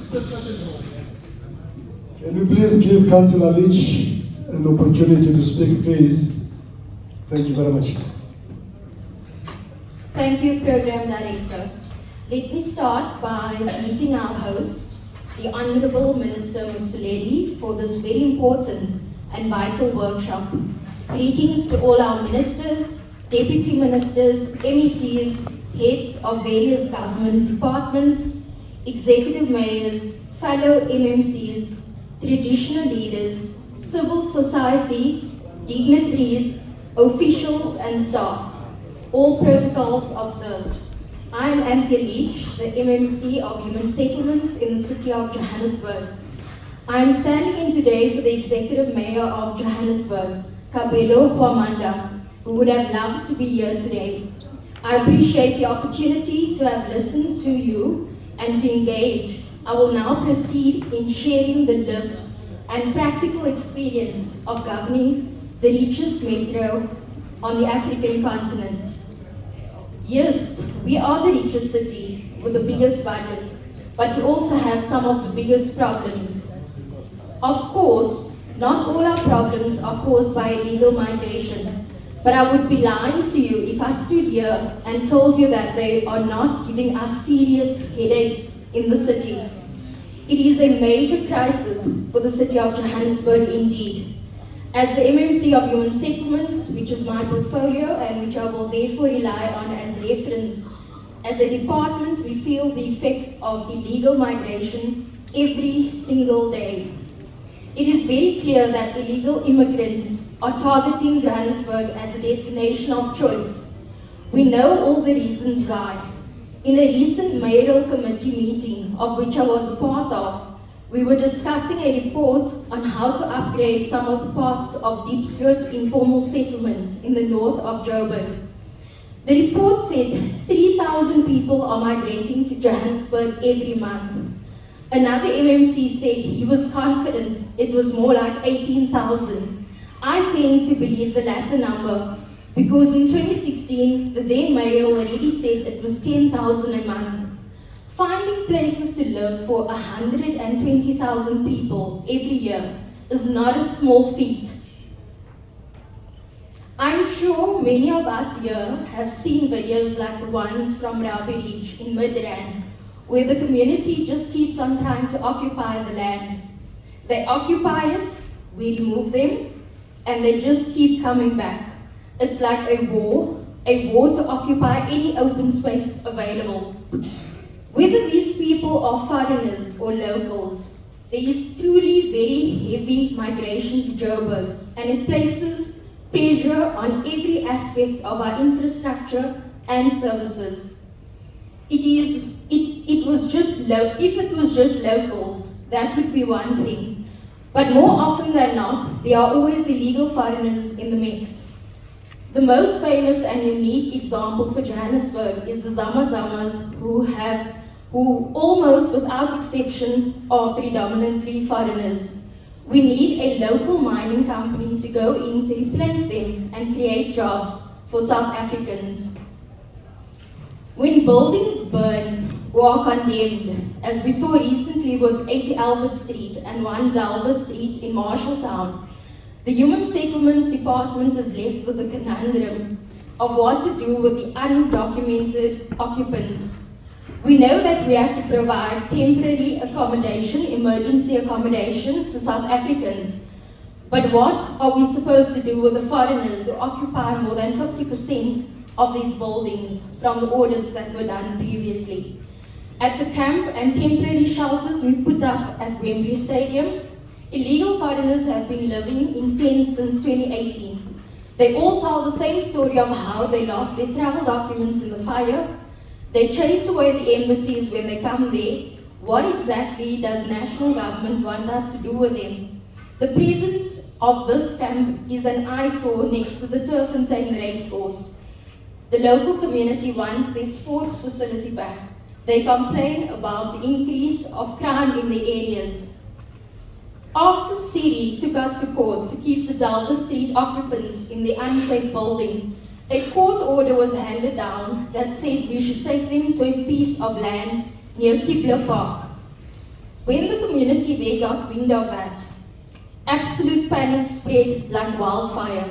Can you please give Councillor Leitch an opportunity to speak, please? Thank you very much. Thank you, Program Director. Let me start by meeting our host, the Honourable Minister Motsoaledi, for this very important and vital workshop. Greetings to all our ministers, deputy ministers, MECs, heads of various government departments, executive mayors, fellow MMCs, traditional leaders, civil society, dignitaries, officials and staff. All protocols observed. I am Anthea Leitch, the MMC of Human Settlements in the city of Johannesburg. I am standing in today for the Executive Mayor of Johannesburg, Kabelo Khwamanda, who would have loved to be here today. I appreciate the opportunity to have listened to you and to engage. I will now proceed in sharing the lived and practical experience of governing the richest metro on the African continent. Yes, we are the richest city with the biggest budget, but we also have some of the biggest problems. Of course, not all our problems are caused by illegal migration, but I would be lying to you if I stood here and told you that they are not giving us serious headaches in the city. It is a major crisis for the city of Johannesburg indeed. As the MMC of Human Settlements, which is my portfolio and which I will therefore rely on as reference, as a department we feel the effects of illegal migration every single day. It is very clear that illegal immigrants are targeting Johannesburg as a destination of choice. We know all the reasons why. In a recent mayoral committee meeting, of which I was a part of, we were discussing a report on how to upgrade some of the parts of Diepsloot informal settlement in the north of Joburg. The report said 3,000 people are migrating to Johannesburg every month. Another MMC said he was confident it was more like 18,000. I tend to believe the latter number because in 2016, the then mayor already said it was 10,000 a month. Finding places to live for 120,000 people every year is not a small feat. I'm sure many of us here have seen videos like the ones from Rabi Ridge in Midrand, where the community just keeps on trying to occupy the land. They occupy it, we remove them, and they just keep coming back. It's like a war to occupy any open space available. Whether these people are foreigners or locals, there is truly very heavy migration to Joburg, and it places pressure on every aspect of our infrastructure and services. If it was just locals, that would be one thing. But more often than not, there are always illegal foreigners in the mix. The most famous and unique example for Johannesburg is the Zamazamas, who almost without exception are predominantly foreigners. We need a local mining company to go in to replace them and create jobs for South Africans. When buildings burn or are condemned, as we saw recently with 80 Albert Street and 1 Dalva Street in Marshalltown, the Human Settlements Department is left with the conundrum of what to do with the undocumented occupants. We know that we have to provide temporary accommodation, emergency accommodation to South Africans. But what are we supposed to do with the foreigners who occupy more than 50% of these buildings from the audits that were done previously? At the camp and temporary shelters we put up at Wembley Stadium, illegal foreigners have been living in tents since 2018. They all tell the same story of how they lost their travel documents in the fire. They chase away the embassies when they come there. What exactly does national government want us to do with them? The presence of this camp is an eyesore next to the Turffontein racecourse. The local community wants their sports facility back. They complain about the increase of crime in the areas. After Siri took us to court to keep the Dalva Street occupants in the unsafe building, a court order was handed down that said we should take them to a piece of land near Kibler Park. When the community there got wind of that, absolute panic spread like wildfire.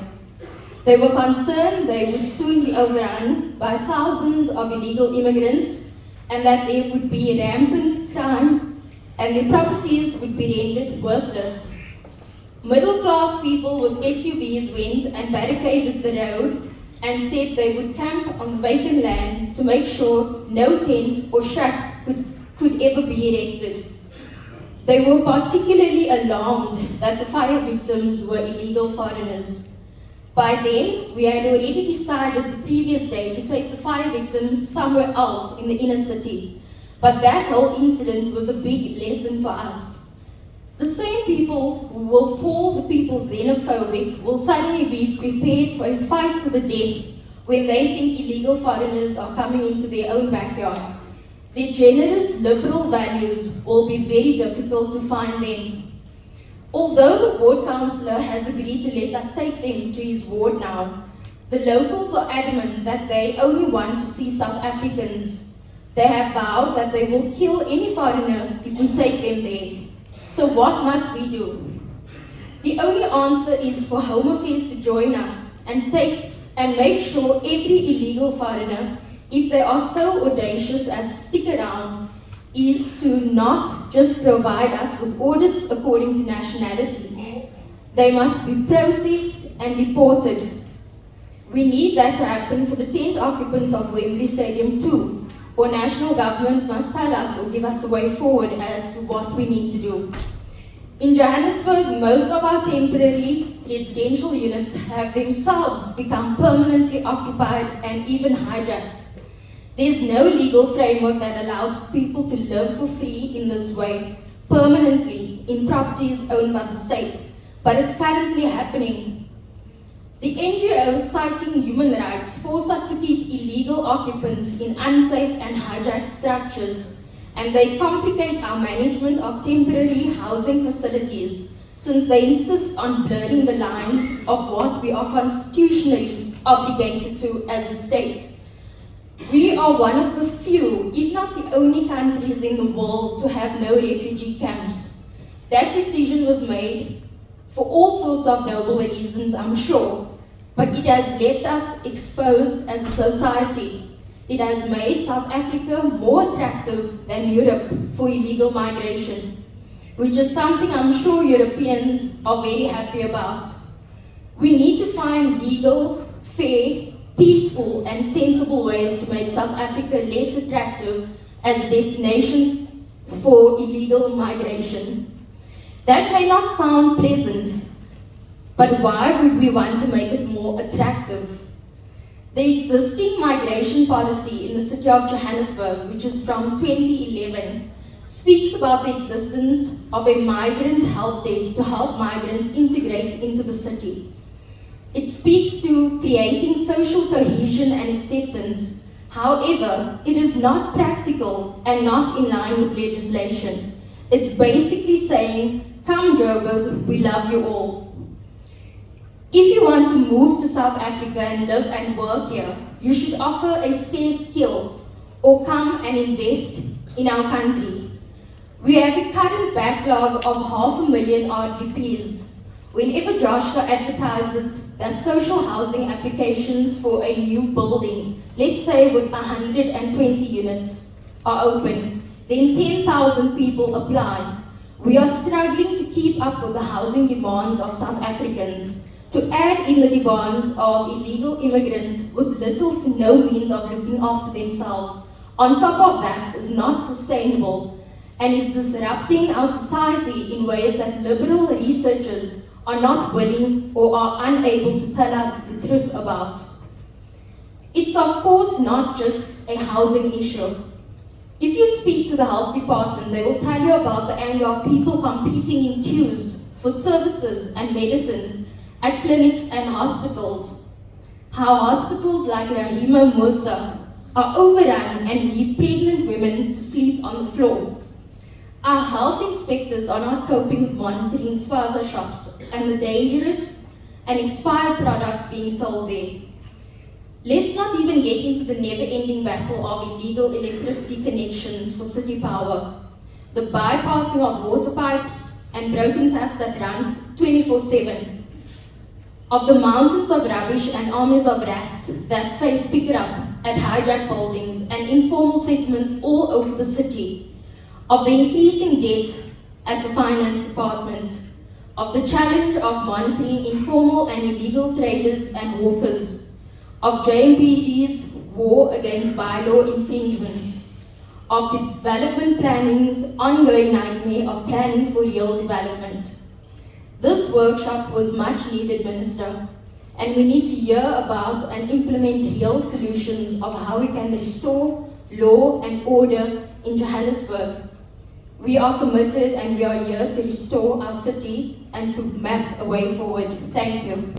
They were concerned they would soon be overrun by thousands of illegal immigrants and that there would be rampant crime and their properties would be rendered worthless. Middle-class people with SUVs went and barricaded the road and said they would camp on vacant land to make sure no tent or shack could ever be erected. They were particularly alarmed that the fire victims were illegal foreigners. By then, we had already decided the previous day to take the fire victims somewhere else in the inner city. But that whole incident was a big lesson for us. The same people who will call the people xenophobic will suddenly be prepared for a fight to the death when they think illegal foreigners are coming into their own backyard. Their generous liberal values will be very difficult to find them. Although the ward councillor has agreed to let us take them to his ward now, the locals are adamant that they only want to see South Africans. They have vowed that they will kill any foreigner if we take them there. So what must we do? The only answer is for Home Affairs to join us and make sure every illegal foreigner, if they are so audacious as to stick around, is to not just provide us with audits according to nationality. They must be processed and deported. We need that to happen for the tent occupants of Wembley Stadium too, or national government must tell us or give us a way forward as to what we need to do. In Johannesburg, most of our temporary residential units have themselves become permanently occupied and even hijacked. There's no legal framework that allows people to live for free in this way, permanently, in properties owned by the state, but it's currently happening. The NGOs citing human rights force us to keep illegal occupants in unsafe and hijacked structures, and they complicate our management of temporary housing facilities since they insist on blurring the lines of what we are constitutionally obligated to as a state. We are one of the few, if not the only countries in the world to have no refugee camps. That decision was made for all sorts of noble reasons, I'm sure, but it has left us exposed as a society. It has made South Africa more attractive than Europe for illegal migration, which is something I'm sure Europeans are very happy about. We need to find legal, fair, peaceful and sensible ways to make South Africa less attractive as a destination for illegal migration. That may not sound pleasant, but why would we want to make it more attractive? The existing migration policy in the city of Johannesburg, which is from 2011, speaks about the existence of a migrant help desk to help migrants integrate into the city. It speaks to creating social cohesion and acceptance. However, it is not practical and not in line with legislation. It's basically saying, come Joburg, we love you all. If you want to move to South Africa and live and work here, you should offer a scarce skill or come and invest in our country. We have a current backlog of 500,000 RDPs. Whenever Joshua advertises that social housing applications for a new building, let's say with 120 units, are open, then 10,000 people apply. We are struggling to keep up with the housing demands of South Africans. To add in the demands of illegal immigrants with little to no means of looking after themselves, on top of that, is not sustainable and is disrupting our society in ways that liberal researchers are not willing or are unable to tell us the truth about. It's of course not just a housing issue. If you speak to the health department, they will tell you about the anger of people competing in queues for services and medicine at clinics and hospitals. How hospitals like Rahima Musa are overrun and leave pregnant women to sleep on the floor. Our health inspectors are not coping with monitoring spaza shops and the dangerous and expired products being sold there. Let's not even get into the never-ending battle of illegal electricity connections for city power. the bypassing of water pipes and broken taps that run 24/7, of the mountains of rubbish and armies of rats that face pick-up at hijacked buildings and informal settlements all over the city, of the increasing debt at the finance department, of the challenge of monitoring informal and illegal traders and hawkers, of JMPD's war against bylaw infringements, of development planning's ongoing nightmare of planning for real development. This workshop was much needed, Minister, and we need to hear about and implement real solutions of how we can restore law and order in Johannesburg. We are committed and we are here to restore our city and to map a way forward. Thank you.